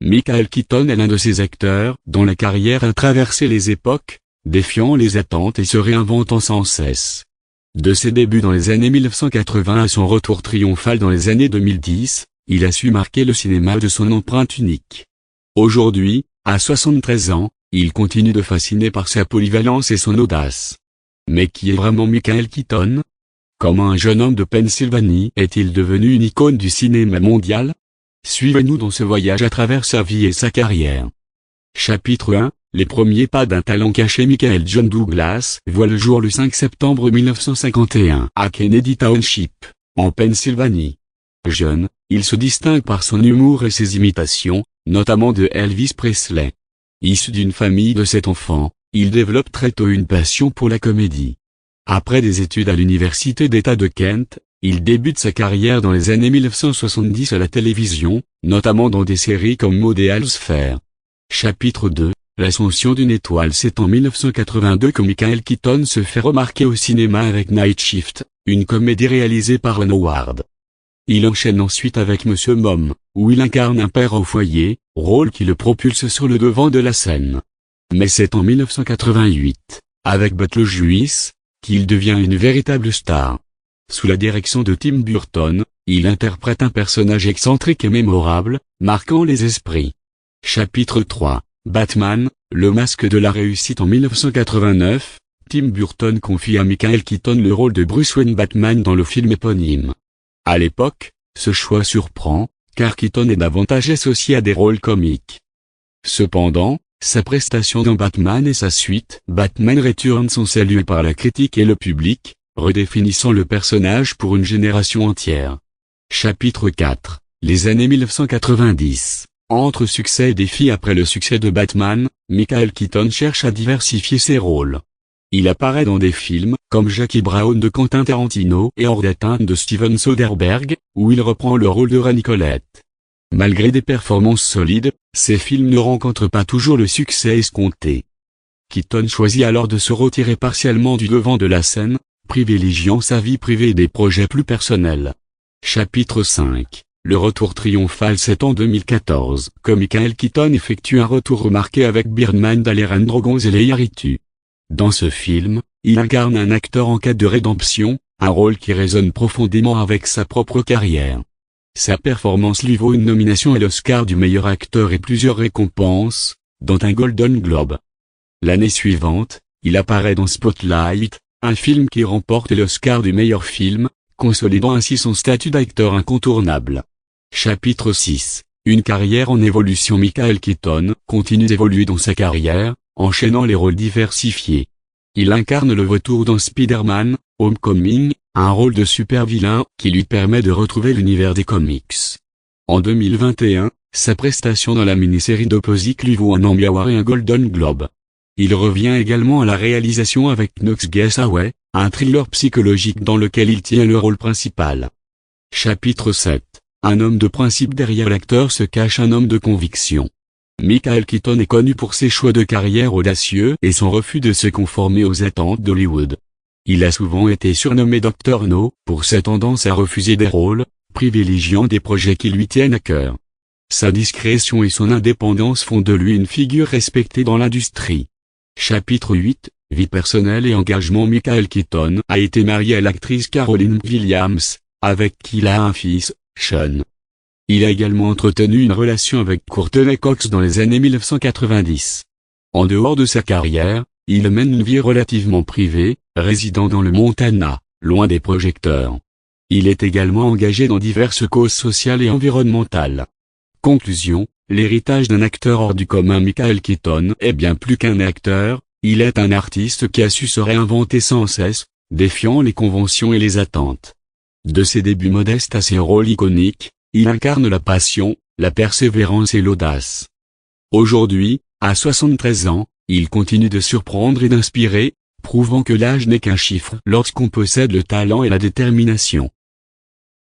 Michael Keaton est l'un de ces acteurs dont la carrière a traversé les époques, défiant les attentes et se réinventant sans cesse. De ses débuts dans les années 1980 à son retour triomphal dans les années 2010, il a su marquer le cinéma de son empreinte unique. Aujourd'hui, à 73 ans, il continue de fasciner par sa polyvalence et son audace. Mais qui est vraiment Michael Keaton? Comment un jeune homme de Pennsylvanie est-il devenu une icône du cinéma mondial? Suivez-nous dans ce voyage à travers sa vie et sa carrière. Chapitre 1. Les premiers pas d'un talent caché. Michael John Douglas voit le jour le 5 septembre 1951 à Kennedy Township, en Pennsylvanie. Jeune, il se distingue par son humour et ses imitations, notamment de Elvis Presley. Issu d'une famille de 7 enfants, il développe très tôt une passion pour la comédie. Après des études à l'université d'État de Kent, il débute sa carrière dans les années 1970 à la télévision, notamment dans des séries comme Models Fair. Chapitre 2. L'ascension d'une étoile. C'est en 1982 que Michael Keaton se fait remarquer au cinéma avec Night Shift, une comédie réalisée par Ron Howard. Il enchaîne ensuite avec Monsieur Mom, où il incarne un père au foyer, rôle qui le propulse sur le devant de la scène. Mais c'est en 1988, avec Beetlejuice, qu'il devient une véritable star. Sous la direction de Tim Burton, il interprète un personnage excentrique et mémorable, marquant les esprits. Chapitre 3. Batman, le masque de la réussite. En 1989, Tim Burton confie à Michael Keaton le rôle de Bruce Wayne Batman dans le film éponyme. À l'époque, ce choix surprend, car Keaton est davantage associé à des rôles comiques. Cependant, sa prestation dans Batman et sa suite, Batman Returns, sont saluées par la critique et le public, redéfinissant le personnage pour une génération entière. Chapitre 4. Les années 1990. Entre succès et défis. Après le succès de Batman, Michael Keaton cherche à diversifier ses rôles. Il apparaît dans des films, comme Jackie Brown de Quentin Tarantino et Hors d'atteinte de Steven Soderbergh, où il reprend le rôle de Ray Nicolette. Malgré des performances solides, ces films ne rencontrent pas toujours le succès escompté. Keaton choisit alors de se retirer partiellement du devant de la scène, privilégiant sa vie privée et des projets plus personnels. Chapitre 5. Le retour triomphal. C'est en 2014 que Michael Keaton effectue un retour remarqué avec Birdman d'Alejandro González Iñárritu. Dans ce film, il incarne un acteur en quête de rédemption, un rôle qui résonne profondément avec sa propre carrière. Sa performance lui vaut une nomination à l'Oscar du meilleur acteur et plusieurs récompenses, dont un Golden Globe. L'année suivante, il apparaît dans Spotlight, un film qui remporte l'Oscar du meilleur film, consolidant ainsi son statut d'acteur incontournable. Chapitre 6. Une carrière en évolution. Michael Keaton continue d'évoluer dans sa carrière, enchaînant les rôles diversifiés. Il incarne le vautour dans Spider-Man, Homecoming, un rôle de super-vilain qui lui permet de retrouver l'univers des comics. En 2021, sa prestation dans la mini-série d'Opposite lui vaut un Emmy Award et un Golden Globe. Il revient également à la réalisation avec Knox Guessaway, un thriller psychologique dans lequel il tient le rôle principal. Chapitre 7. Un homme de principe. Derrière l'acteur se cache un homme de conviction. Michael Keaton est connu pour ses choix de carrière audacieux et son refus de se conformer aux attentes d'Hollywood. Il a souvent été surnommé Dr No pour sa tendance à refuser des rôles, privilégiant des projets qui lui tiennent à cœur. Sa discrétion et son indépendance font de lui une figure respectée dans l'industrie. Chapitre 8. Vie personnelle et engagement. Michael Keaton a été marié à l'actrice Caroline Williams, avec qui il a un fils, Sean. Il a également entretenu une relation avec Courtney Cox dans les années 1990. En dehors de sa carrière, il mène une vie relativement privée, résidant dans le Montana, loin des projecteurs. Il est également engagé dans diverses causes sociales et environnementales. Conclusion, l'héritage d'un acteur hors du commun. Michael Keaton est bien plus qu'un acteur, il est un artiste qui a su se réinventer sans cesse, défiant les conventions et les attentes. De ses débuts modestes à ses rôles iconiques, il incarne la passion, la persévérance et l'audace. Aujourd'hui, à 73 ans, il continue de surprendre et d'inspirer, prouvant que l'âge n'est qu'un chiffre lorsqu'on possède le talent et la détermination.